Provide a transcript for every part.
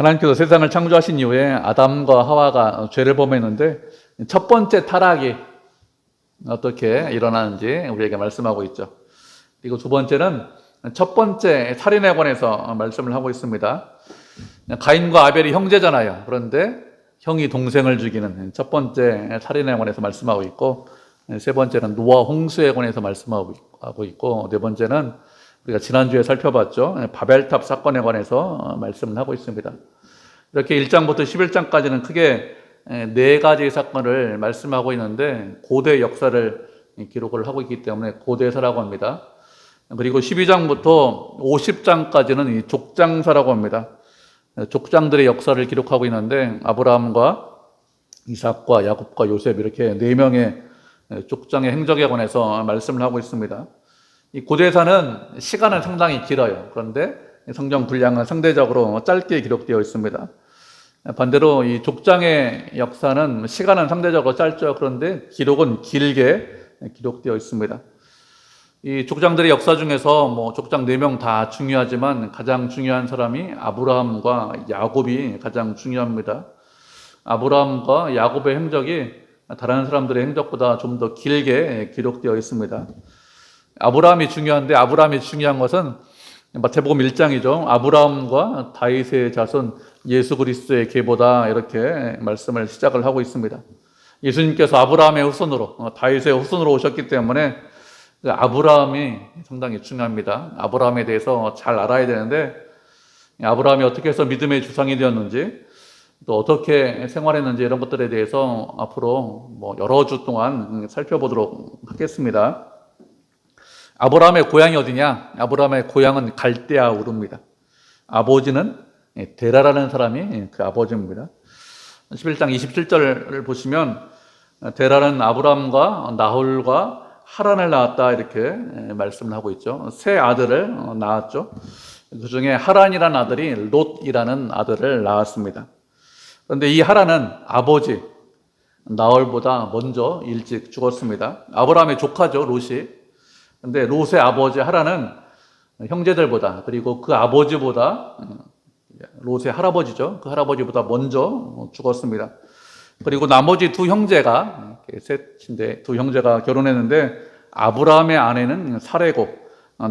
하나님께서 세상을 창조하신 이후에 아담과 하와가 죄를 범했는데 첫 번째 타락이 어떻게 일어나는지 우리에게 말씀하고 있죠. 그리고 두 번째는 첫 번째 살인에 관해서 말씀을 하고 있습니다. 가인과 아벨이 형제잖아요. 그런데 형이 동생을 죽이는 첫 번째 살인에 관해서 말씀하고 있고, 세 번째는 노아 홍수에 관해서 말씀하고 있고, 네 번째는 우리가 지난주에 살펴봤죠. 바벨탑 사건에 관해서 말씀을 하고 있습니다. 이렇게 1장부터 11장까지는 크게 네 가지 사건을 말씀하고 있는데 고대 역사를 기록을 하고 있기 때문에 고대사라고 합니다. 그리고 12장부터 50장까지는 이 족장사라고 합니다. 족장들의 역사를 기록하고 있는데 아브라함과 이삭과 야곱과 요셉 이렇게 네 명의 족장의 행적에 관해서 말씀을 하고 있습니다. 이 고대사는 시간은 상당히 길어요. 그런데 성경 분량은 상대적으로 짧게 기록되어 있습니다. 반대로 이 족장의 역사는 시간은 상대적으로 짧죠. 그런데 기록은 길게 기록되어 있습니다. 이 족장들의 역사 중에서 족장 4명 다 중요하지만 가장 중요한 사람이 아브라함과 야곱이 가장 중요합니다. 아브라함과 야곱의 행적이 다른 사람들의 행적보다 좀 더 길게 기록되어 있습니다. 아브라함이 중요한데 아브라함이 중요한 것은 마태복음 1장이죠. 아브라함과 다윗의 자손 예수 그리스도의 계보다 이렇게 말씀을 시작을 하고 있습니다. 예수님께서 아브라함의 후손으로 다윗의 후손으로 오셨기 때문에 아브라함이 상당히 중요합니다. 아브라함에 대해서 잘 알아야 되는데 아브라함이 어떻게 해서 믿음의 주상이 되었는지 또 어떻게 생활했는지 이런 것들에 대해서 앞으로 여러 주 동안 살펴보도록 하겠습니다. 아브라함의 고향이 어디냐? 아브라함의 고향은 갈대아 우르입니다. 아버지는 데라라는 사람이 그 아버지입니다. 11장 27절을 보시면 데라는 아브라함과 나홀과 하란을 낳았다 이렇게 말씀을 하고 있죠. 세 아들을 낳았죠. 그 중에 하란이라는 아들이 롯이라는 아들을 낳았습니다. 그런데 이 하란은 아버지 나홀보다 먼저 일찍 죽었습니다. 아브라함의 조카죠, 롯이. 그런데 롯의 아버지 하란은 형제들보다 그리고 그 아버지보다 롯의 할아버지죠. 그 할아버지보다 먼저 죽었습니다. 그리고 나머지 두 형제가 셋인데 두 형제가 결혼했는데 아브라함의 아내는 사레고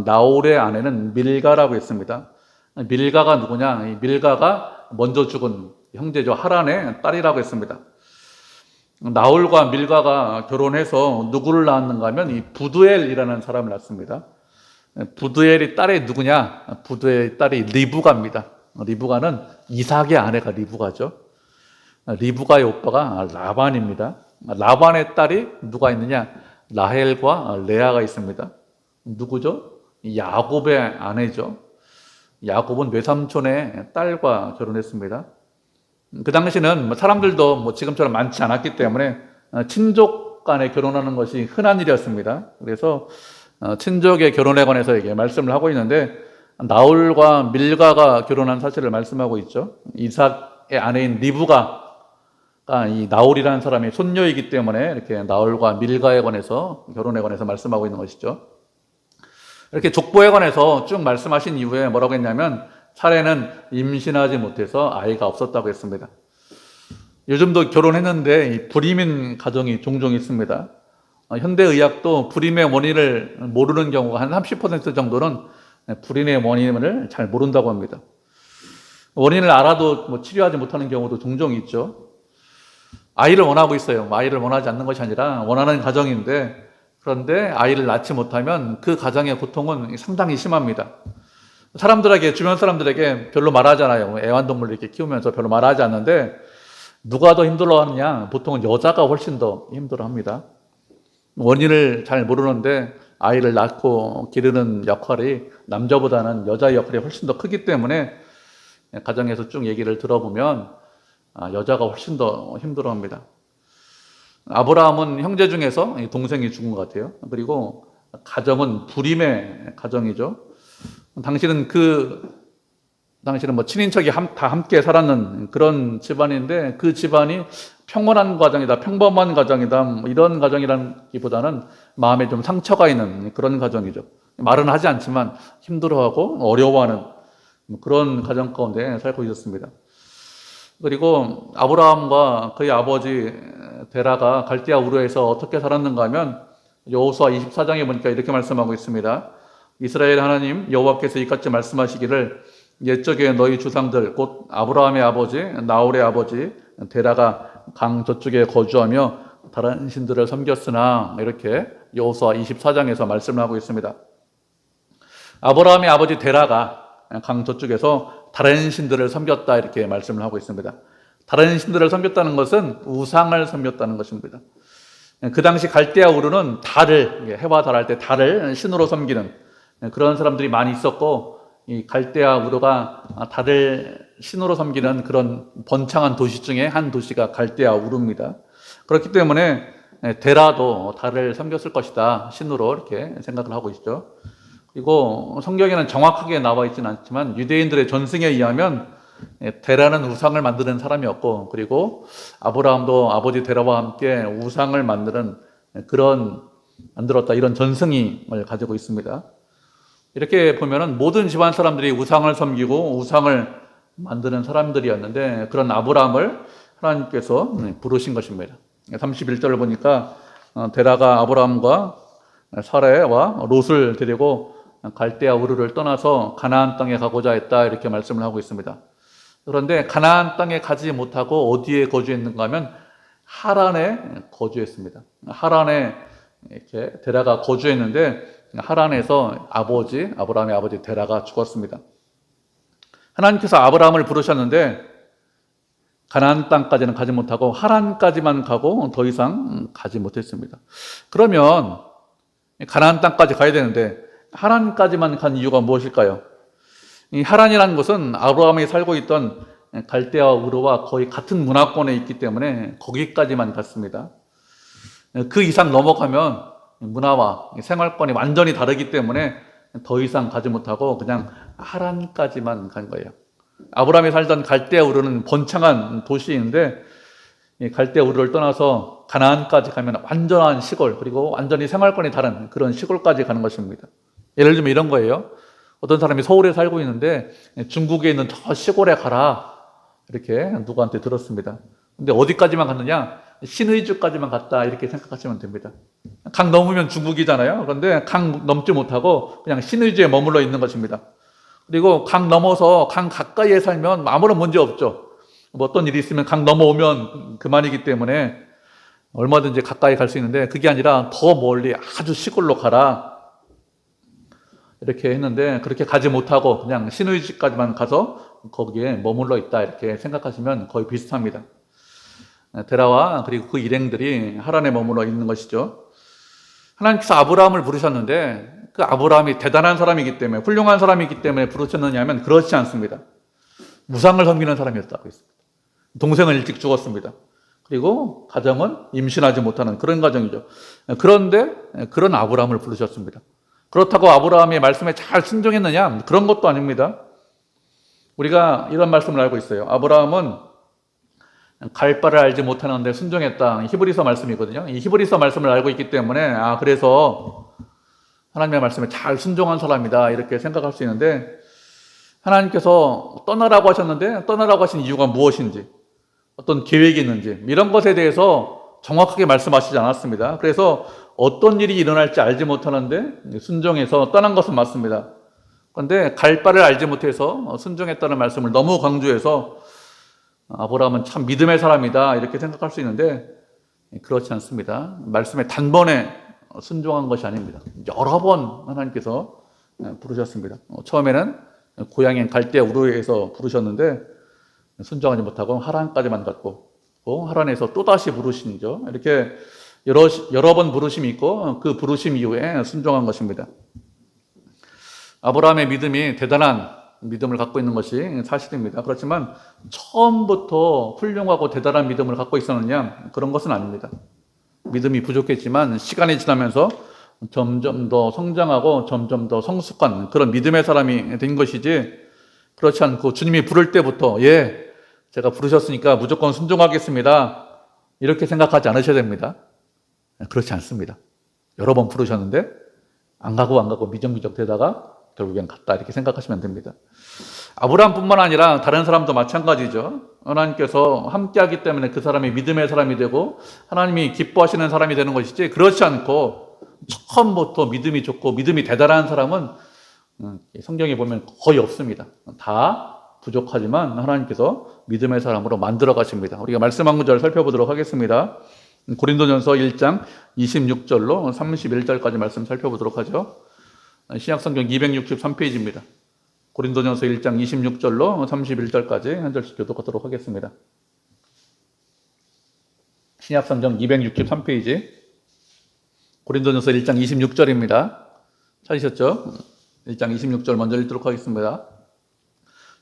나홀의 아내는 밀가라고 했습니다. 밀가가 누구냐? 이 밀가가 먼저 죽은 형제죠. 하란의 딸이라고 했습니다. 나홀과 밀가가 결혼해서 누구를 낳았는가 하면 이 부두엘이라는 사람을 낳습니다. 부두엘이 딸이 누구냐? 부두엘의 딸이 리브가입니다. 리브가는 이삭의 아내가 리브가죠. 리브가의 오빠가 라반입니다. 라반의 딸이 누가 있느냐? 라헬과 레아가 있습니다. 누구죠? 야곱의 아내죠. 야곱은 외삼촌의 딸과 결혼했습니다. 그 당시는 사람들도 지금처럼 많지 않았기 때문에 친족 간에 결혼하는 것이 흔한 일이었습니다. 그래서 친족의 결혼에 관해서 이게 말씀을 하고 있는데 나홀과 밀가가 결혼한 사실을 말씀하고 있죠. 이삭의 아내인 리브가가 이 나홀이라는 사람의 손녀이기 때문에 이렇게 나홀과 밀가에 관해서 결혼에 관해서 말씀하고 있는 것이죠. 이렇게 족보에 관해서 쭉 말씀하신 이후에 뭐라고 했냐면 사례는 임신하지 못해서 아이가 없었다고 했습니다. 요즘도 결혼했는데 이 불임인 가정이 종종 있습니다. 현대의학도 불임의 원인을 모르는 경우가 한 30% 정도는 불임의 원인을 잘 모른다고 합니다. 원인을 알아도 치료하지 못하는 경우도 종종 있죠. 아이를 원하고 있어요. 아이를 원하지 않는 것이 아니라 원하는 가정인데 그런데 아이를 낳지 못하면 그 가정의 고통은 상당히 심합니다. 사람들에게, 주변 사람들에게 별로 말하잖아요. 애완동물을 이렇게 키우면서 별로 말하지 않는데 누가 더 힘들어하느냐? 보통은 여자가 훨씬 더 힘들어합니다. 원인을 잘 모르는데 아이를 낳고 기르는 역할이 남자보다는 여자의 역할이 훨씬 더 크기 때문에 가정에서 쭉 얘기를 들어보면 여자가 훨씬 더 힘들어합니다. 아브라함은 형제 중에서 동생이 죽은 것 같아요. 그리고 가정은 불임의 가정이죠. 당신은 친인척이 다 함께 살았는 그런 집안인데 그 집안이 평온한 가정이다, 평범한 가정이다, 이런 가정이라기보다는 마음에 좀 상처가 있는 그런 가정이죠. 말은 하지 않지만 힘들어하고 어려워하는 그런 가정 가운데 살고 있었습니다. 그리고 아브라함과 그의 아버지 데라가 갈대아 우르에서 어떻게 살았는가 하면 여호수아 24장에 보니까 이렇게 말씀하고 있습니다. 이스라엘 하나님 여호와께서 이같이 말씀하시기를 옛적에 너희 주상들 곧 아브라함의 아버지 나홀의 아버지 데라가 강 저쪽에 거주하며 다른 신들을 섬겼으나, 이렇게 여호수아 24장에서 말씀을 하고 있습니다. 아브라함의 아버지 데라가 강 저쪽에서 다른 신들을 섬겼다, 이렇게 말씀을 하고 있습니다. 다른 신들을 섬겼다는 것은 우상을 섬겼다는 것입니다. 그 당시 갈대아 우르는 달을, 해와 달할 때 달을 신으로 섬기는 그런 사람들이 많이 있었고, 이 갈대아 우르가 달을 신으로 섬기는 그런 번창한 도시 중에 한 도시가 갈대아 우르입니다. 그렇기 때문에 데라도 달을 섬겼을 것이다, 신으로, 이렇게 생각을 하고 있죠. 그리고 성경에는 정확하게 나와 있지는 않지만 유대인들의 전승에 의하면 데라는 우상을 만드는 사람이었고, 그리고 아브라함도 아버지 데라와 함께 우상을 만들었다, 이런 전승을 가지고 있습니다. 이렇게 보면은 모든 집안 사람들이 우상을 섬기고 우상을 만드는 사람들이었는데, 그런 아브라함을 하나님께서 부르신 것입니다. 31절을 보니까 데라가 아브라함과 사레와 롯을 데리고 갈대아 우르를 떠나서 가나안 땅에 가고자 했다, 이렇게 말씀을 하고 있습니다. 그런데 가나안 땅에 가지 못하고 어디에 거주했는가 하면 하란에 거주했습니다. 하란에 이렇게 데라가 거주했는데 하란에서 아브라함의 아버지 데라가 죽었습니다. 하나님께서 아브라함을 부르셨는데 가나안 땅까지는 가지 못하고 하란까지만 가고 더 이상 가지 못했습니다. 그러면 가나안 땅까지 가야 되는데 하란까지만 간 이유가 무엇일까요? 이 하란이라는 곳은 아브라함이 살고 있던 갈대아 우르와 거의 같은 문화권에 있기 때문에 거기까지만 갔습니다. 그 이상 넘어가면 문화와 생활권이 완전히 다르기 때문에 더 이상 가지 못하고 그냥 하란까지만 간 거예요. 아브라함이 살던 갈대아 우르는 번창한 도시인데 갈대아 우르를 떠나서 가나안까지 가면 완전한 시골, 그리고 완전히 생활권이 다른 그런 시골까지 가는 것입니다. 예를 들면 이런 거예요. 어떤 사람이 서울에 살고 있는데 중국에 있는 저 시골에 가라, 이렇게 누구한테 들었습니다. 근데 어디까지만 갔느냐? 신의주까지만 갔다, 이렇게 생각하시면 됩니다. 강 넘으면 중국이잖아요. 그런데 강 넘지 못하고 그냥 신의주에 머물러 있는 것입니다. 그리고 강 넘어서 강 가까이에 살면 아무런 문제 없죠. 뭐 어떤 일이 있으면 강 넘어오면 그만이기 때문에 얼마든지 가까이 갈 수 있는데, 그게 아니라 더 멀리 아주 시골로 가라, 이렇게 했는데 그렇게 가지 못하고 그냥 신의주까지만 가서 거기에 머물러 있다, 이렇게 생각하시면 거의 비슷합니다. 데라와 그리고 그 일행들이 하란에 머물러 있는 것이죠. 하나님께서 아브라함을 부르셨는데 그 아브라함이 대단한 사람이기 때문에, 훌륭한 사람이기 때문에 부르셨느냐 하면 그렇지 않습니다. 우상을 섬기는 사람이었다고 했습니다. 동생은 일찍 죽었습니다. 그리고 가정은 임신하지 못하는 그런 가정이죠. 그런데 그런 아브라함을 부르셨습니다. 그렇다고 아브라함의 말씀에 잘 순종했느냐? 그런 것도 아닙니다. 우리가 이런 말씀을 알고 있어요. 아브라함은 갈 바를 알지 못하는데 순종했다, 히브리서 말씀이거든요. 이 히브리서 말씀을 알고 있기 때문에 그래서 하나님의 말씀에 잘 순종한 사람이다, 이렇게 생각할 수 있는데, 하나님께서 떠나라고 하셨는데 떠나라고 하신 이유가 무엇인지, 어떤 계획이 있는지, 이런 것에 대해서 정확하게 말씀하시지 않았습니다. 그래서 어떤 일이 일어날지 알지 못하는데 순종해서 떠난 것은 맞습니다. 그런데 갈 바를 알지 못해서 순종했다는 말씀을 너무 강조해서 아브라함은 참 믿음의 사람이다, 이렇게 생각할 수 있는데 그렇지 않습니다. 말씀에 단번에 순종한 것이 아닙니다. 여러 번 하나님께서 부르셨습니다. 처음에는 고향인 갈대아 우르에서 부르셨는데 순종하지 못하고 하란까지만 갔고, 하란에서 또다시 부르시죠. 이렇게 여러 번 부르심이 있고 그 부르심 이후에 순종한 것입니다. 아브라함의 믿음이 대단한 믿음을 갖고 있는 것이 사실입니다. 그렇지만 처음부터 훌륭하고 대단한 믿음을 갖고 있었느냐? 그런 것은 아닙니다. 믿음이 부족했지만 시간이 지나면서 점점 더 성장하고 점점 더 성숙한 그런 믿음의 사람이 된 것이지, 그렇지 않고 주님이 부를 때부터 제가 부르셨으니까 무조건 순종하겠습니다, 이렇게 생각하지 않으셔야 됩니다. 그렇지 않습니다. 여러 번 부르셨는데 안 가고 미적미적 되다가 결국엔 갔다, 이렇게 생각하시면 됩니다. 아브라함뿐만 아니라 다른 사람도 마찬가지죠. 하나님께서 함께하기 때문에 그 사람이 믿음의 사람이 되고 하나님이 기뻐하시는 사람이 되는 것이지, 그렇지 않고 처음부터 믿음이 좋고 믿음이 대단한 사람은 성경에 보면 거의 없습니다. 다 부족하지만 하나님께서 믿음의 사람으로 만들어 가십니다. 우리가 말씀 한 구절 살펴보도록 하겠습니다. 고린도전서 1장 26절로 31절까지 말씀 살펴보도록 하죠. 신약성경 263페이지입니다. 고린도전서 1장 26절로 31절까지 한 절씩 교독하도록 하겠습니다. 신약성경 263페이지 고린도전서 1장 26절입니다. 찾으셨죠? 1장 26절 먼저 읽도록 하겠습니다.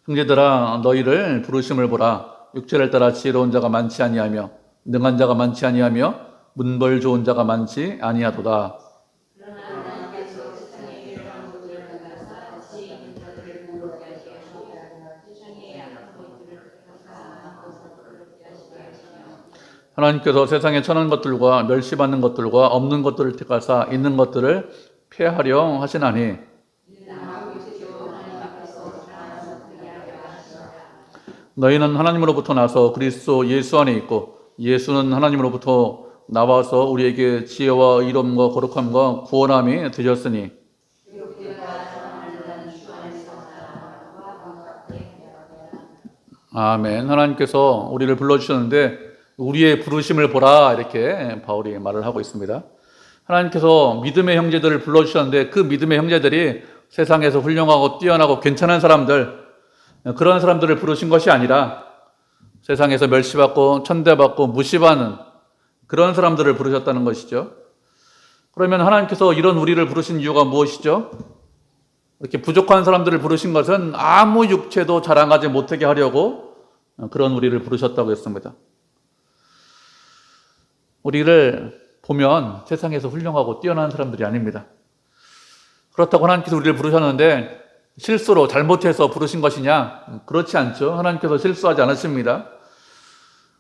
형제들아, 너희를 부르심을 보라. 육체를 따라 지혜로운 자가 많지 아니하며 능한 자가 많지 아니하며 문벌 좋은 자가 많지 아니하도다. 하나님께서 세상에 천한 것들과 멸시받는 것들과 없는 것들을 택하사 있는 것들을 폐하려 하시나니, 너희는 하나님으로부터 나서 그리스도 예수 안에 있고 예수는 하나님으로부터 나와서 우리에게 지혜와 의로움과 거룩함과 구원함이 되셨으니, 아멘. 하나님께서 우리를 불러주셨는데 우리의 부르심을 보라, 이렇게 바울이 말을 하고 있습니다. 하나님께서 믿음의 형제들을 불러주셨는데 그 믿음의 형제들이 세상에서 훌륭하고 뛰어나고 괜찮은 사람들, 그런 사람들을 부르신 것이 아니라 세상에서 멸시받고 천대받고 무시받는 그런 사람들을 부르셨다는 것이죠. 그러면 하나님께서 이런 우리를 부르신 이유가 무엇이죠? 이렇게 부족한 사람들을 부르신 것은 아무 육체도 자랑하지 못하게 하려고 그런 우리를 부르셨다고 했습니다. 우리를 보면 세상에서 훌륭하고 뛰어난 사람들이 아닙니다. 그렇다고 하나님께서 우리를 부르셨는데 실수로 잘못해서 부르신 것이냐? 그렇지 않죠. 하나님께서 실수하지 않으십니다.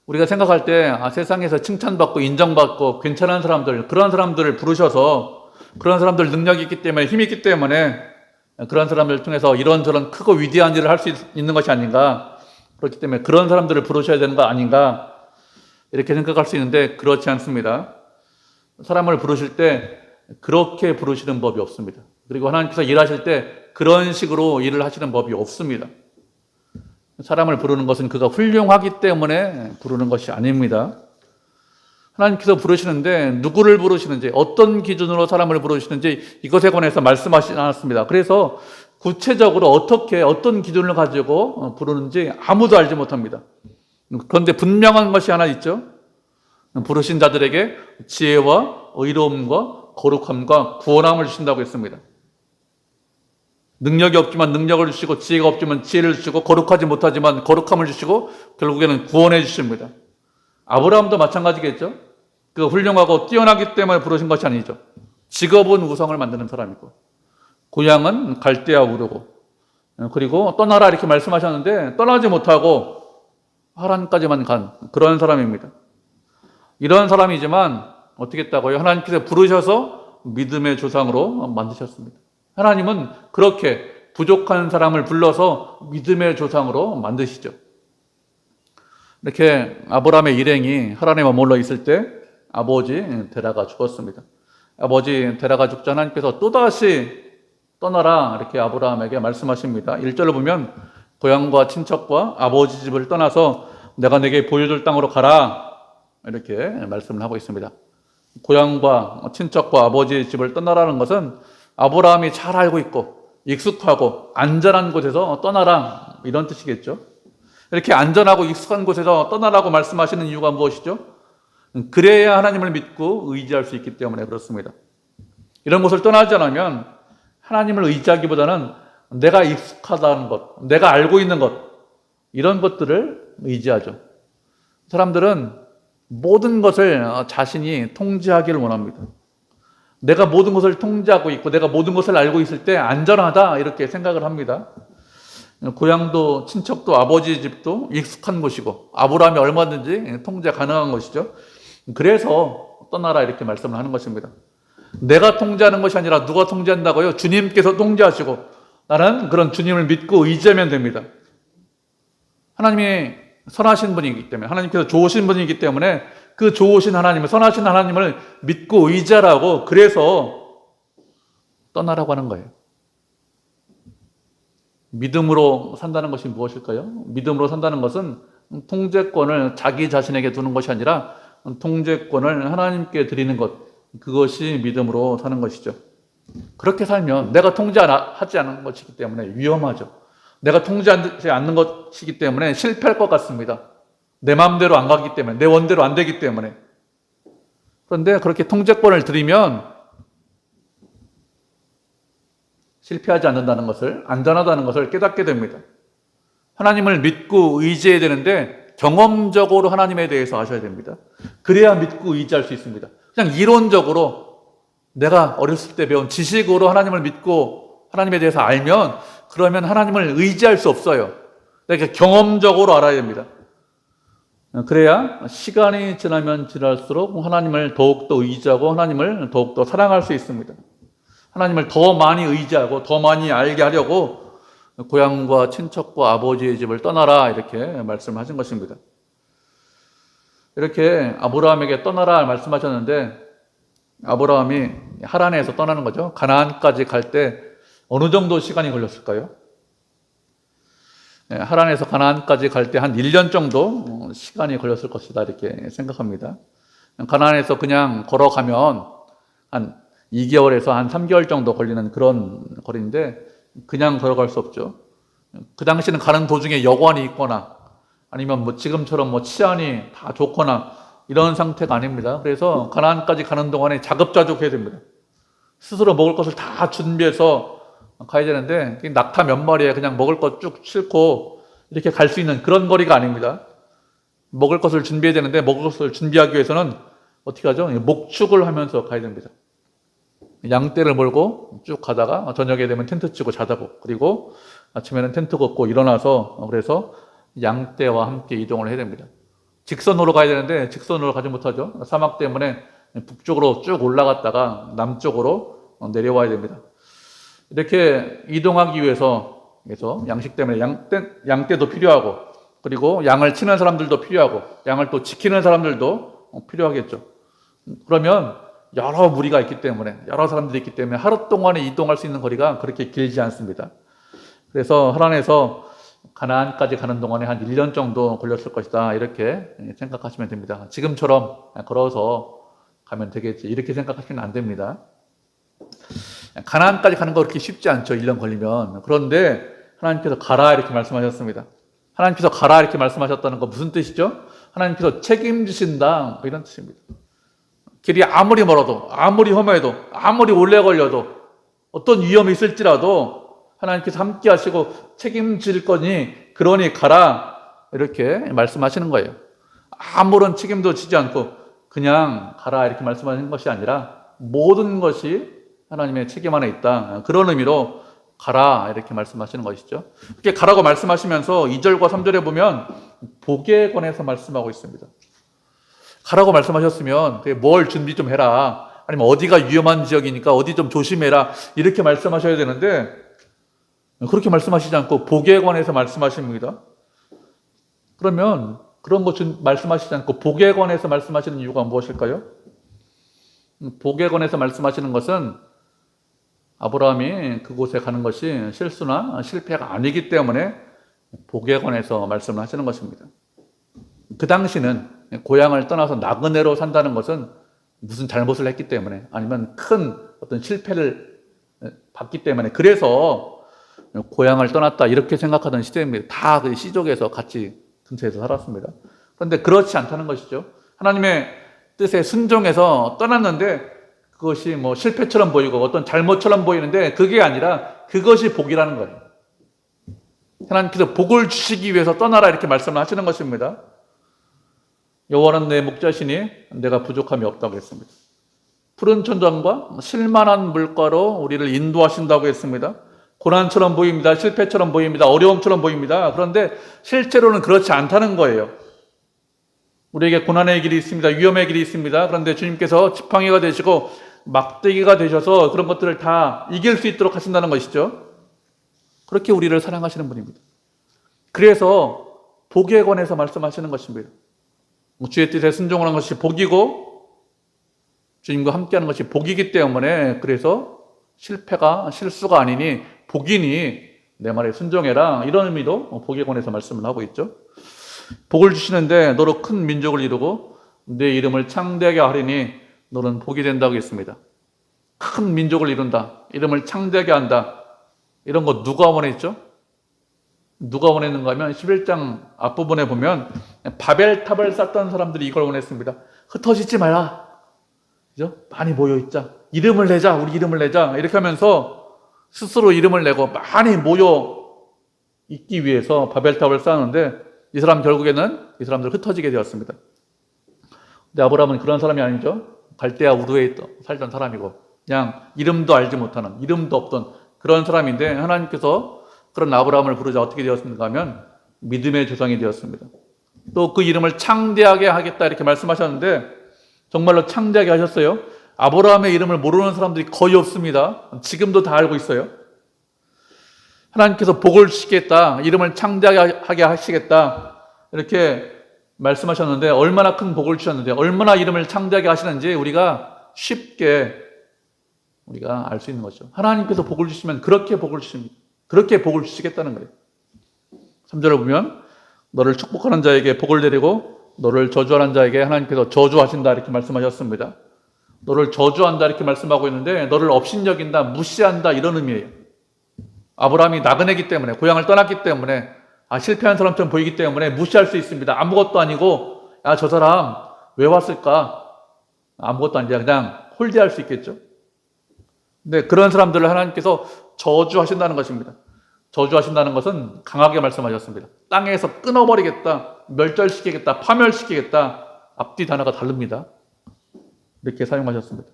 우리가 생각할 때 세상에서 칭찬받고 인정받고 괜찮은 사람들, 그런 사람들을 부르셔서 그런 사람들 능력이 있기 때문에, 힘이 있기 때문에 그런 사람들을 통해서 이런저런 크고 위대한 일을 할 수 있는 것이 아닌가, 그렇기 때문에 그런 사람들을 부르셔야 되는 거 아닌가, 이렇게 생각할 수 있는데 그렇지 않습니다. 사람을 부르실 때 그렇게 부르시는 법이 없습니다. 그리고 하나님께서 일하실 때 그런 식으로 일을 하시는 법이 없습니다. 사람을 부르는 것은 그가 훌륭하기 때문에 부르는 것이 아닙니다. 하나님께서 부르시는데 누구를 부르시는지, 어떤 기준으로 사람을 부르시는지 이것에 관해서 말씀하시지 않았습니다. 그래서 구체적으로 어떻게, 어떤 기준을 가지고 부르는지 아무도 알지 못합니다. 그런데 분명한 것이 하나 있죠. 부르신 자들에게 지혜와 의로움과 거룩함과 구원함을 주신다고 했습니다. 능력이 없지만 능력을 주시고, 지혜가 없지만 지혜를 주시고, 거룩하지 못하지만 거룩함을 주시고, 결국에는 구원해 주십니다. 아브라함도 마찬가지겠죠. 그 훌륭하고 뛰어나기 때문에 부르신 것이 아니죠. 직업은 우상을 만드는 사람이고, 고향은 갈대아 우르고, 그리고 떠나라 이렇게 말씀하셨는데 떠나지 못하고 하란까지만 간 그런 사람입니다. 이런 사람이지만 어떻게 했다고요? 하나님께서 부르셔서 믿음의 조상으로 만드셨습니다. 하나님은 그렇게 부족한 사람을 불러서 믿음의 조상으로 만드시죠. 이렇게 아브라함의 일행이 하란에 머물러 있을 때 아버지 데라가 죽었습니다. 아버지 데라가 죽자 하나님께서 또다시 떠나라 이렇게 아브라함에게 말씀하십니다. 1절을 보면 고향과 친척과 아버지 집을 떠나서 내가 내게 보여줄 땅으로 가라 이렇게 말씀을 하고 있습니다. 고향과 친척과 아버지 집을 떠나라는 것은 아브라함이 잘 알고 있고 익숙하고 안전한 곳에서 떠나라 이런 뜻이겠죠. 이렇게 안전하고 익숙한 곳에서 떠나라고 말씀하시는 이유가 무엇이죠? 그래야 하나님을 믿고 의지할 수 있기 때문에 그렇습니다. 이런 곳을 떠나지 않으면 하나님을 의지하기보다는 내가 익숙하다는 것, 내가 알고 있는 것, 이런 것들을 의지하죠. 사람들은 모든 것을 자신이 통제하기를 원합니다. 내가 모든 것을 통제하고 있고 내가 모든 것을 알고 있을 때 안전하다 이렇게 생각을 합니다. 고향도 친척도 아버지 집도 익숙한 곳이고 아브라함이 얼마든지 통제 가능한 것이죠. 그래서 떠나라 이렇게 말씀을 하는 것입니다. 내가 통제하는 것이 아니라 누가 통제한다고요? 주님께서 통제하시고 나는 그런 주님을 믿고 의지하면 됩니다. 하나님이 선하신 분이기 때문에, 하나님께서 좋으신 분이기 때문에 그 좋으신 하나님을, 선하신 하나님을 믿고 의지하라고, 그래서 떠나라고 하는 거예요. 믿음으로 산다는 것이 무엇일까요? 믿음으로 산다는 것은 통제권을 자기 자신에게 두는 것이 아니라 통제권을 하나님께 드리는 것, 그것이 믿음으로 사는 것이죠. 그렇게 살면 내가 통제하지 않는 것이기 때문에 위험하죠. 내가 통제하지 않는 것이기 때문에 실패할 것 같습니다. 내 마음대로 안 가기 때문에, 내 원대로 안 되기 때문에. 그런데 그렇게 통제권을 드리면 실패하지 않는다는 것을, 안전하다는 것을 깨닫게 됩니다. 하나님을 믿고 의지해야 되는데 경험적으로 하나님에 대해서 아셔야 됩니다. 그래야 믿고 의지할 수 있습니다. 그냥 이론적으로 내가 어렸을 때 배운 지식으로 하나님을 믿고 하나님에 대해서 알면, 그러면 하나님을 의지할 수 없어요. 그러니까 경험적으로 알아야 됩니다. 그래야 시간이 지나면 지날수록 하나님을 더욱더 의지하고 하나님을 더욱더 사랑할 수 있습니다. 하나님을 더 많이 의지하고 더 많이 알게 하려고 고향과 친척과 아버지의 집을 떠나라, 이렇게 말씀하신 것입니다. 이렇게 아브라함에게 떠나라 말씀하셨는데, 아브라함이 하란에서 떠나는 거죠. 가나안까지 갈 때 어느 정도 시간이 걸렸을까요? 하란에서 가나안까지 갈 때 한 1년 정도 시간이 걸렸을 것이다, 이렇게 생각합니다. 가나안에서 그냥 걸어가면 한 2개월에서 한 3개월 정도 걸리는 그런 거리인데, 그냥 걸어갈 수 없죠. 그 당시는 가는 도중에 여관이 있거나 아니면 뭐 지금처럼 뭐 치안이 다 좋거나 이런 상태가 아닙니다. 그래서 가나안까지 가는 동안에 자급자족해야 됩니다. 스스로 먹을 것을 다 준비해서 가야 되는데, 낙타 몇 마리에 그냥 먹을 것 쭉 싣고 이렇게 갈 수 있는 그런 거리가 아닙니다. 먹을 것을 준비해야 되는데, 먹을 것을 준비하기 위해서는 어떻게 하죠? 목축을 하면서 가야 됩니다. 양떼를 몰고 쭉 가다가 저녁에 되면 텐트 치고 자다고, 그리고 아침에는 텐트 걷고 일어나서, 그래서 양떼와 함께 이동을 해야 됩니다. 직선으로 가야 되는데 직선으로 가지 못하죠. 사막 때문에 북쪽으로 쭉 올라갔다가 남쪽으로 내려와야 됩니다. 이렇게 이동하기 위해서 양식 때문에 양떼도 필요하고, 그리고 양을 치는 사람들도 필요하고, 양을 또 지키는 사람들도 필요하겠죠. 그러면 여러 무리가 있기 때문에, 여러 사람들이 있기 때문에 하루 동안에 이동할 수 있는 거리가 그렇게 길지 않습니다. 그래서 하란에서 가나안까지 가는 동안에 한 1년 정도 걸렸을 것이다, 이렇게 생각하시면 됩니다. 지금처럼 걸어서 가면 되겠지, 이렇게 생각하시면 안 됩니다. 가나안까지 가는 거 그렇게 쉽지 않죠, 1년 걸리면. 그런데 하나님께서 가라, 이렇게 말씀하셨습니다. 하나님께서 가라, 이렇게 말씀하셨다는 거 무슨 뜻이죠? 하나님께서 책임지신다, 이런 뜻입니다. 길이 아무리 멀어도, 아무리 험해도, 아무리 오래 걸려도, 어떤 위험이 있을지라도 하나님께서 함께 하시고 책임질 거니, 그러니 가라, 이렇게 말씀하시는 거예요. 아무런 책임도 지지 않고 그냥 가라, 이렇게 말씀하시는 것이 아니라 모든 것이 하나님의 책임 안에 있다, 그런 의미로 가라, 이렇게 말씀하시는 것이죠. 이렇게 가라고 말씀하시면서 2절과 3절에 보면 복에 관해서 말씀하고 있습니다. 가라고 말씀하셨으면 뭘 준비 좀 해라, 아니면 어디가 위험한 지역이니까 어디 좀 조심해라, 이렇게 말씀하셔야 되는데, 그렇게 말씀하시지 않고 복에 관해서 말씀하십니다. 그러면 그런 것 말씀하시지 않고 복에 관해서 말씀하시는 이유가 무엇일까요? 복에 관해서 말씀하시는 것은 아브라함이 그곳에 가는 것이 실수나 실패가 아니기 때문에 복에 관해서 말씀을 하시는 것입니다. 그 당시는 고향을 떠나서 나그네로 산다는 것은 무슨 잘못을 했기 때문에, 아니면 큰 어떤 실패를 봤기 때문에, 그래서 고향을 떠났다, 이렇게 생각하던 시대입니다. 다 그 시족에서 같이 근처에서 살았습니다. 그런데 그렇지 않다는 것이죠. 하나님의 뜻에 순종해서 떠났는데 그것이 뭐 실패처럼 보이고 어떤 잘못처럼 보이는데 그게 아니라 그것이 복이라는 거예요. 하나님께서 복을 주시기 위해서 떠나라, 이렇게 말씀을 하시는 것입니다. 여호와는 내 목자시니 내가 부족함이 없다고 했습니다. 푸른 천장과 실만한 물가로 우리를 인도하신다고 했습니다. 고난처럼 보입니다. 실패처럼 보입니다. 어려움처럼 보입니다. 그런데 실제로는 그렇지 않다는 거예요. 우리에게 고난의 길이 있습니다. 위험의 길이 있습니다. 그런데 주님께서 지팡이가 되시고 막대기가 되셔서 그런 것들을 다 이길 수 있도록 하신다는 것이죠. 그렇게 우리를 사랑하시는 분입니다. 그래서 복에 관해서 말씀하시는 것입니다. 주의 뜻에 순종하는 것이 복이고 주님과 함께하는 것이 복이기 때문에 그래서 실수가 아니니 복이니 내 말에 순종해라, 이런 의미로 복에 관해서 말씀을 하고 있죠. 복을 주시는데 너로 큰 민족을 이루고 내 이름을 창대하게 하리니 너는 복이 된다고 했습니다. 큰 민족을 이룬다, 이름을 창대하게 한다, 이런 거 누가 원했죠? 누가 원했는가 하면 11장 앞부분에 보면 바벨탑을 쌓던 사람들이 이걸 원했습니다. 흩어지지 마라, 그죠? 많이 모여있자, 이름을 내자, 우리 이름을 내자, 이렇게 하면서 스스로 이름을 내고 많이 모여 있기 위해서 바벨탑을 쌓았는데 이 사람 결국에는 이 사람들 흩어지게 되었습니다. 근데 아브라함은 그런 사람이 아니죠. 갈대아 우르에 살던 사람이고 그냥 이름도 알지 못하는, 이름도 없던 그런 사람인데 하나님께서 그런 아브라함을 부르자 어떻게 되었습니까 하면 믿음의 조상이 되었습니다. 또 그 이름을 창대하게 하겠다 이렇게 말씀하셨는데 정말로 창대하게 하셨어요. 아브라함의 이름을 모르는 사람들이 거의 없습니다. 지금도 다 알고 있어요. 하나님께서 복을 주시겠다, 이름을 창대하게 하시겠다 이렇게 말씀하셨는데 얼마나 큰 복을 주셨는데 얼마나 이름을 창대하게 하시는지 우리가 쉽게 알 수 있는 거죠. 하나님께서 복을 주시면 그렇게 복을 주십니다. 그렇게 복을 주시겠다는 거예요. 3절을 보면 너를 축복하는 자에게 복을 내리고 너를 저주하는 자에게 하나님께서 저주하신다 이렇게 말씀하셨습니다. 너를 저주한다 이렇게 말씀하고 있는데 너를 업신여긴다, 무시한다 이런 의미예요. 아브라함이 나그네이기 때문에, 고향을 떠났기 때문에, 실패한 사람처럼 보이기 때문에 무시할 수 있습니다. 아무것도 아니고 저 사람 왜 왔을까? 아무것도 아니라 그냥 홀대할 수 있겠죠. 근데 그런 사람들을 하나님께서 저주하신다는 것입니다. 저주하신다는 것은 강하게 말씀하셨습니다. 땅에서 끊어버리겠다, 멸절시키겠다, 파멸시키겠다. 앞뒤 단어가 다릅니다. 이렇게 사용하셨습니다.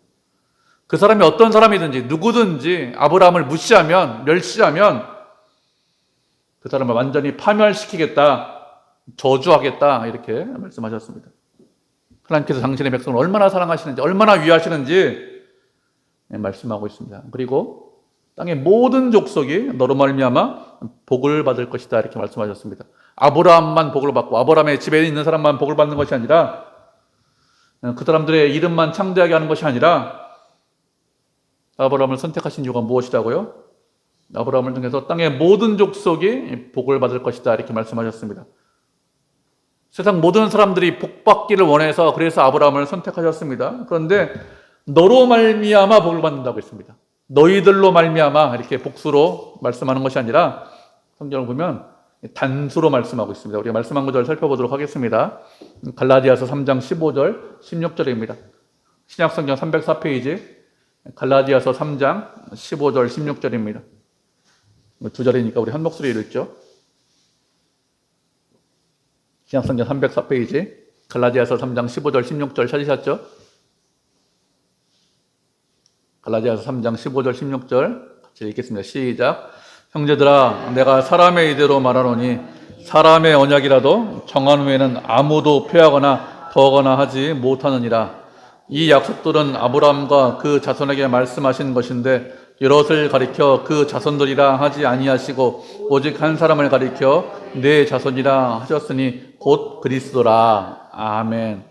그 사람이 어떤 사람이든지 누구든지 아브라함을 무시하면, 멸시하면 그 사람을 완전히 파멸시키겠다, 저주하겠다 이렇게 말씀하셨습니다. 하나님께서 당신의 백성을 얼마나 사랑하시는지, 얼마나 위하시는지 말씀하고 있습니다. 그리고 땅의 모든 족속이 너로 말미암아 복을 받을 것이다 이렇게 말씀하셨습니다. 아브라함만 복을 받고 아브라함의 집에 있는 사람만 복을 받는 것이 아니라 그 사람들의 이름만 창대하게 하는 것이 아니라 아브라함을 선택하신 이유가 무엇이라고요? 아브라함을 통해서 땅의 모든 족속이 복을 받을 것이다 이렇게 말씀하셨습니다. 세상 모든 사람들이 복 받기를 원해서 그래서 아브라함을 선택하셨습니다. 그런데 너로 말미암아 복을 받는다고 했습니다. 너희들로 말미암아 이렇게 복수로 말씀하는 것이 아니라 성경을 보면 단수로 말씀하고 있습니다. 우리가 말씀한 구절 살펴보도록 하겠습니다. 갈라디아서 3장 15절 16절입니다. 신약성경 304페이지 갈라디아서 3장 15절 16절입니다. 두 절이니까 우리 한 목소리로 읽죠. 신약성경 304페이지 갈라디아서 3장 15절 16절 찾으셨죠? 갈라디아서 3장 15절 16절 같이 읽겠습니다. 시작. 형제들아 내가 사람의 이대로 말하노니 사람의 언약이라도 정한 후에는 아무도 폐하거나 더하거나 하지 못하느니라. 이 약속들은 아브라함과 그 자손에게 말씀하신 것인데 여럿을 가리켜 그 자손들이라 하지 아니하시고 오직 한 사람을 가리켜 내 자손이라 하셨으니 곧 그리스도라. 아멘.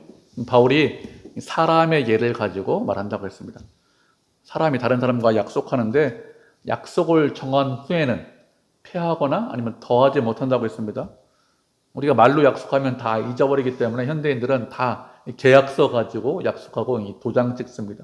바울이 사람의 예를 가지고 말한다고 했습니다. 사람이 다른 사람과 약속하는데 약속을 정한 후에는 폐하거나 아니면 더하지 못한다고 했습니다. 우리가 말로 약속하면 다 잊어버리기 때문에 현대인들은 다 계약서 가지고 약속하고 도장 찍습니다.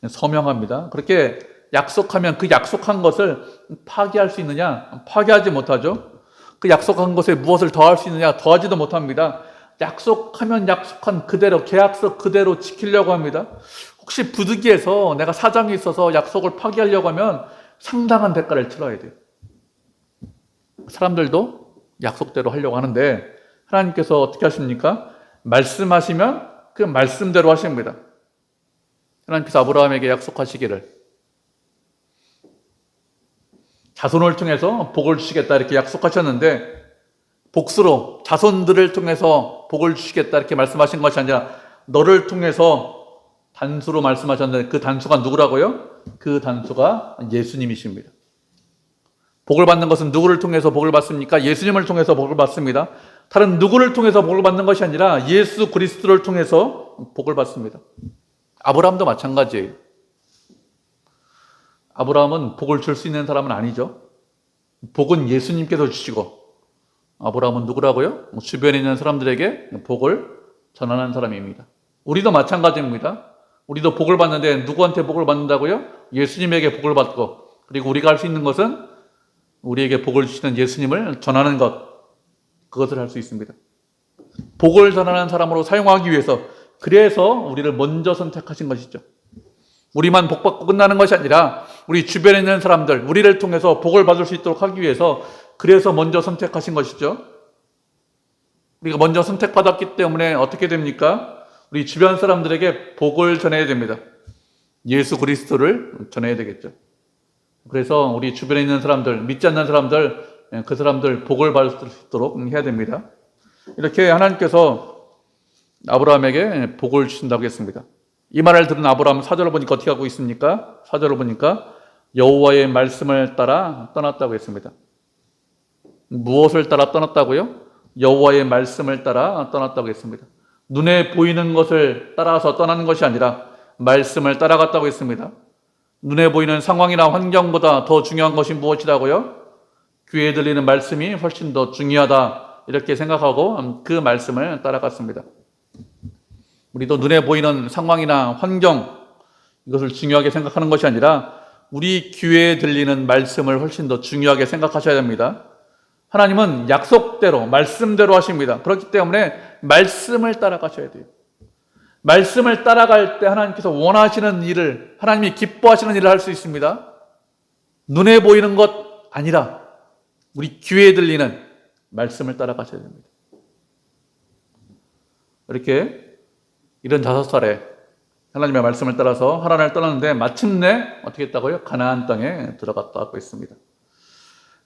서명합니다. 그렇게 약속하면 그 약속한 것을 파기할 수 있느냐? 파기하지 못하죠. 그 약속한 것에 무엇을 더할 수 있느냐? 더하지도 못합니다. 약속하면 약속한 그대로, 계약서 그대로 지키려고 합니다. 혹시 부득이해서 내가 사정이 있어서 약속을 파기하려고 하면 상당한 대가를 치러야 돼요. 사람들도 약속대로 하려고 하는데 하나님께서 어떻게 하십니까? 말씀하시면 그 말씀대로 하십니다. 하나님께서 아브라함에게 약속하시기를 자손을 통해서 복을 주시겠다 이렇게 약속하셨는데 복수로 자손들을 통해서 복을 주시겠다 이렇게 말씀하신 것이 아니라 너를 통해서 단수로 말씀하셨는데 그 단수가 누구라고요? 그 단수가 예수님이십니다. 복을 받는 것은 누구를 통해서 복을 받습니까? 예수님을 통해서 복을 받습니다. 다른 누구를 통해서 복을 받는 것이 아니라 예수 그리스도를 통해서 복을 받습니다. 아브라함도 마찬가지예요. 아브라함은 복을 줄 수 있는 사람은 아니죠. 복은 예수님께서 주시고, 아브라함은 누구라고요? 주변에 있는 사람들에게 복을 전하는 사람입니다. 우리도 마찬가지입니다. 우리도 복을 받는데 누구한테 복을 받는다고요? 예수님에게 복을 받고, 그리고 우리가 할 수 있는 것은 우리에게 복을 주시는 예수님을 전하는 것, 그것을 할 수 있습니다. 복을 전하는 사람으로 사용하기 위해서, 그래서 우리를 먼저 선택하신 것이죠. 우리만 복 받고 끝나는 것이 아니라 우리 주변에 있는 사람들, 우리를 통해서 복을 받을 수 있도록 하기 위해서, 그래서 먼저 선택하신 것이죠. 우리가 먼저 선택받았기 때문에 어떻게 됩니까? 우리 주변 사람들에게 복을 전해야 됩니다. 예수 그리스도를 전해야 되겠죠. 그래서 우리 주변에 있는 사람들, 믿지 않는 사람들, 그 사람들 복을 받을 수 있도록 해야 됩니다. 이렇게 하나님께서 아브라함에게 복을 주신다고 했습니다. 이 말을 들은 아브라함은 4절을 보니까 어떻게 하고 있습니까? 4절을 보니까 여호와의 말씀을 따라 떠났다고 했습니다. 무엇을 따라 떠났다고요? 여호와의 말씀을 따라 떠났다고 했습니다. 눈에 보이는 것을 따라서 떠나는 것이 아니라 말씀을 따라갔다고 했습니다. 눈에 보이는 상황이나 환경보다 더 중요한 것이 무엇이라고요? 귀에 들리는 말씀이 훨씬 더 중요하다, 이렇게 생각하고 그 말씀을 따라갔습니다. 우리도 눈에 보이는 상황이나 환경, 이것을 중요하게 생각하는 것이 아니라 우리 귀에 들리는 말씀을 훨씬 더 중요하게 생각하셔야 됩니다. 하나님은 약속대로, 말씀대로 하십니다. 그렇기 때문에 말씀을 따라가셔야 돼요. 말씀을 따라갈 때 하나님께서 원하시는 일을, 하나님이 기뻐하시는 일을 할 수 있습니다. 눈에 보이는 것 아니라 우리 귀에 들리는 말씀을 따라가셔야 됩니다. 이렇게 75살에 하나님의 말씀을 따라서 하란을 떠났는데 마침내 어떻게 했다고요? 가나안 땅에 들어갔다고 했습니다.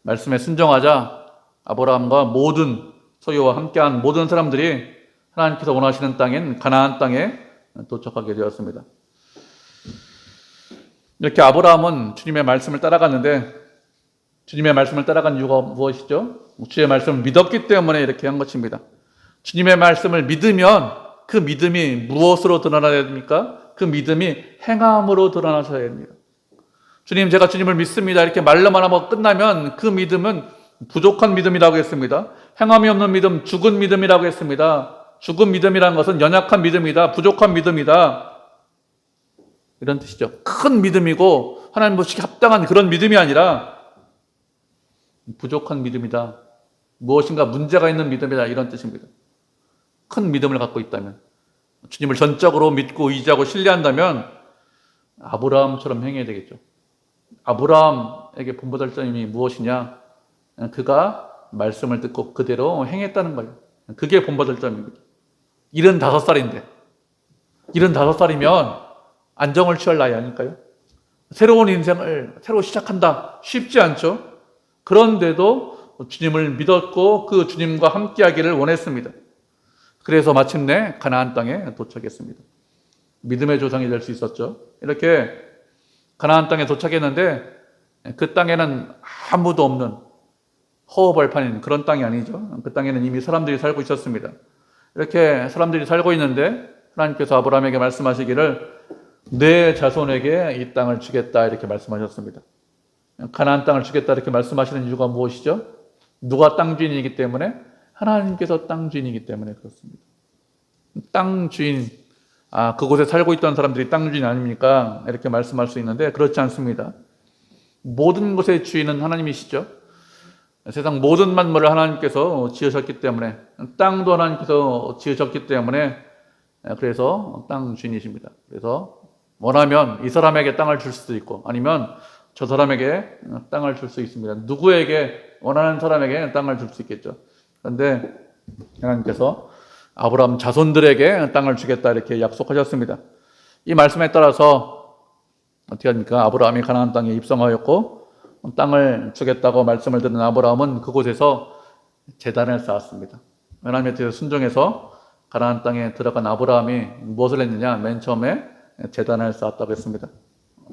말씀에 순종하자 아브라함과 모든 소유와 함께한 모든 사람들이 하나님께서 원하시는 땅인 가나안 땅에 도착하게 되었습니다. 이렇게 아브라함은 주님의 말씀을 따라갔는데, 주님의 말씀을 따라간 이유가 무엇이죠? 주의 말씀을 믿었기 때문에 이렇게 한 것입니다. 주님의 말씀을 믿으면 그 믿음이 무엇으로 드러나야 됩니까? 그 믿음이 행함으로 드러나셔야 됩니다. 주님, 제가 주님을 믿습니다, 이렇게 말로만 하고 끝나면 그 믿음은 부족한 믿음이라고 했습니다. 행함이 없는 믿음, 죽은 믿음이라고 했습니다. 죽은 믿음이라는 것은 연약한 믿음이다, 부족한 믿음이다, 이런 뜻이죠. 큰 믿음이고 하나님 보시기에 합당한 그런 믿음이 아니라 부족한 믿음이다, 무엇인가 문제가 있는 믿음이다, 이런 뜻입니다. 큰 믿음을 갖고 있다면, 주님을 전적으로 믿고 의지하고 신뢰한다면 아브라함처럼 행해야 되겠죠. 아브라함에게 본받을 점이 무엇이냐? 그가 말씀을 듣고 그대로 행했다는 거예요. 그게 본받을 점입니다. 75살인데 75살이면 안정을 취할 나이 아닐까요? 새로운 인생을 새로 시작한다, 쉽지 않죠. 그런데도 주님을 믿었고 그 주님과 함께하기를 원했습니다. 그래서 마침내 가나안 땅에 도착했습니다. 믿음의 조상이 될 수 있었죠. 이렇게 가나안 땅에 도착했는데 그 땅에는 아무도 없는 허허벌판인 그런 땅이 아니죠. 그 땅에는 이미 사람들이 살고 있었습니다. 이렇게 사람들이 살고 있는데 하나님께서 아브라함에게 말씀하시기를 내 자손에게 이 땅을 주겠다, 이렇게 말씀하셨습니다. 가나안 땅을 주겠다 이렇게 말씀하시는 이유가 무엇이죠? 누가 땅 주인이기 때문에? 하나님께서 땅 주인이기 때문에 그렇습니다. 땅 주인, 그곳에 살고 있던 사람들이 땅 주인 아닙니까? 이렇게 말씀할 수 있는데 그렇지 않습니다. 모든 것의 주인은 하나님이시죠. 세상 모든 만물을 하나님께서 지으셨기 때문에, 땅도 하나님께서 지으셨기 때문에, 그래서 땅 주인이십니다. 그래서 원하면 이 사람에게 땅을 줄 수도 있고 아니면 저 사람에게 땅을 줄 수 있습니다. 누구에게, 원하는 사람에게 땅을 줄 수 있겠죠. 그런데 하나님께서 아브라함 자손들에게 땅을 주겠다 이렇게 약속하셨습니다. 이 말씀에 따라서 어떻게 합니까? 아브라함이 가나안 땅에 입성하였고 땅을 주겠다고 말씀을 듣는 아브라함은 그곳에서 제단을 쌓았습니다. 하나님의 뜻에 순종해서 가나안 땅에 들어간 아브라함이 무엇을 했느냐? 맨 처음에 제단을 쌓았다고 했습니다.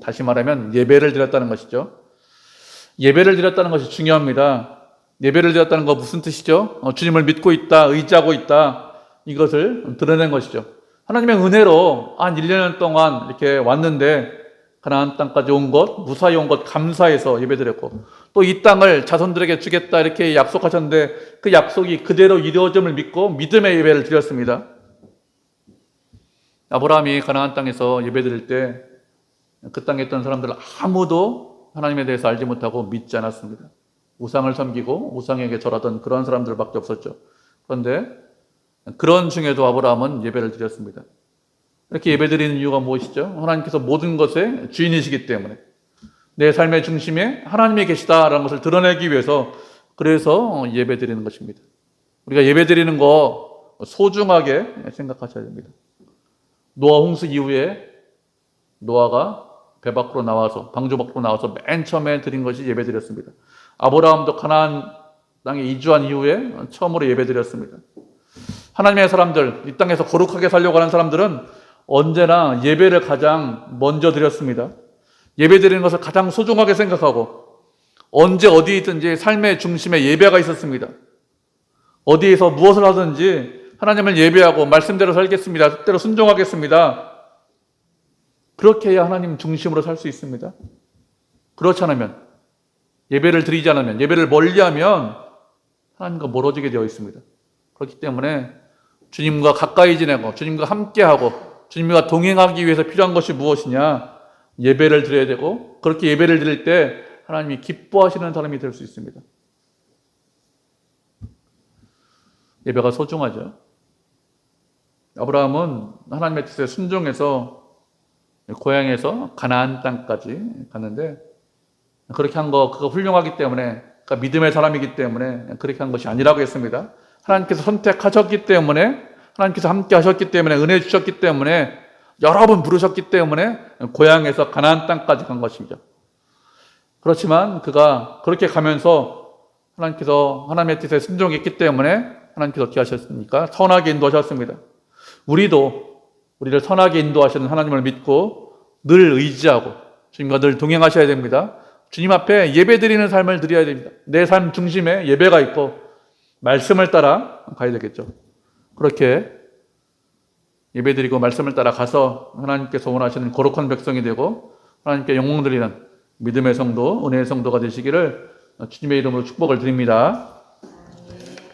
다시 말하면 예배를 드렸다는 것이죠. 예배를 드렸다는 것이 중요합니다. 예배를 드렸다는 거 무슨 뜻이죠? 주님을 믿고 있다, 의지하고 있다, 이것을 드러낸 것이죠. 하나님의 은혜로 한 1년 동안 이렇게 왔는데 가나안 땅까지 온 것, 무사히 온 것 감사해서 예배드렸고, 또 이 땅을 자손들에게 주겠다 이렇게 약속하셨는데 그 약속이 그대로 이루어짐을 믿고 믿음의 예배를 드렸습니다. 아브라함이 가나안 땅에서 예배드릴 때 그 땅에 있던 사람들 아무도 하나님에 대해서 알지 못하고 믿지 않았습니다. 우상을 섬기고 우상에게 절하던 그런 사람들밖에 없었죠. 그런데 그런 중에도 아브라함은 예배를 드렸습니다. 이렇게 예배드리는 이유가 무엇이죠? 하나님께서 모든 것의 주인이시기 때문에, 내 삶의 중심에 하나님이 계시다라는 것을 드러내기 위해서, 그래서 예배드리는 것입니다. 우리가 예배드리는 거 소중하게 생각하셔야 됩니다. 노아 홍수 이후에 노아가 배 밖으로 나와서, 방주 밖으로 나와서 맨 처음에 드린 것이 예배드렸습니다. 아브라함도 가나안 땅에 이주한 이후에 처음으로 예배드렸습니다. 하나님의 사람들, 이 땅에서 거룩하게 살려고 하는 사람들은 언제나 예배를 가장 먼저 드렸습니다. 예배 드리는 것을 가장 소중하게 생각하고, 언제 어디 있든지 삶의 중심에 예배가 있었습니다. 어디에서 무엇을 하든지 하나님을 예배하고 말씀대로 살겠습니다, 뜻대로 순종하겠습니다, 그렇게 해야 하나님 중심으로 살 수 있습니다. 그렇지 않으면, 예배를 드리지 않으면, 예배를 멀리하면 하나님과 멀어지게 되어 있습니다. 그렇기 때문에 주님과 가까이 지내고 주님과 함께하고 주님과 동행하기 위해서 필요한 것이 무엇이냐? 예배를 드려야 되고, 그렇게 예배를 드릴 때 하나님이 기뻐하시는 사람이 될 수 있습니다. 예배가 소중하죠. 아브라함은 하나님의 뜻에 순종해서 고향에서 가나안 땅까지 갔는데, 그렇게 한 거, 그거 훌륭하기 때문에, 그러니까 믿음의 사람이기 때문에 그렇게 한 것이 아니라고 했습니다. 하나님께서 선택하셨기 때문에, 하나님께서 함께 하셨기 때문에, 은혜 주셨기 때문에, 여러 번 부르셨기 때문에 고향에서 가나안 땅까지 간 것이죠. 그렇지만 그가 그렇게 가면서 하나님께서 하나님의 뜻에 순종했기 때문에 하나님께서 어떻게 하셨습니까? 선하게 인도하셨습니다. 우리를 선하게 인도하시는 하나님을 믿고 늘 의지하고 주님과 늘 동행하셔야 됩니다. 주님 앞에 예배드리는 삶을 드려야 됩니다. 내 삶 중심에 예배가 있고 말씀을 따라 가야 되겠죠. 그렇게 예배드리고 말씀을 따라 가서 하나님께서 원하시는 거룩한 백성이 되고 하나님께 영광 드리는 믿음의 성도, 은혜의 성도가 되시기를 주님의 이름으로 축복을 드립니다.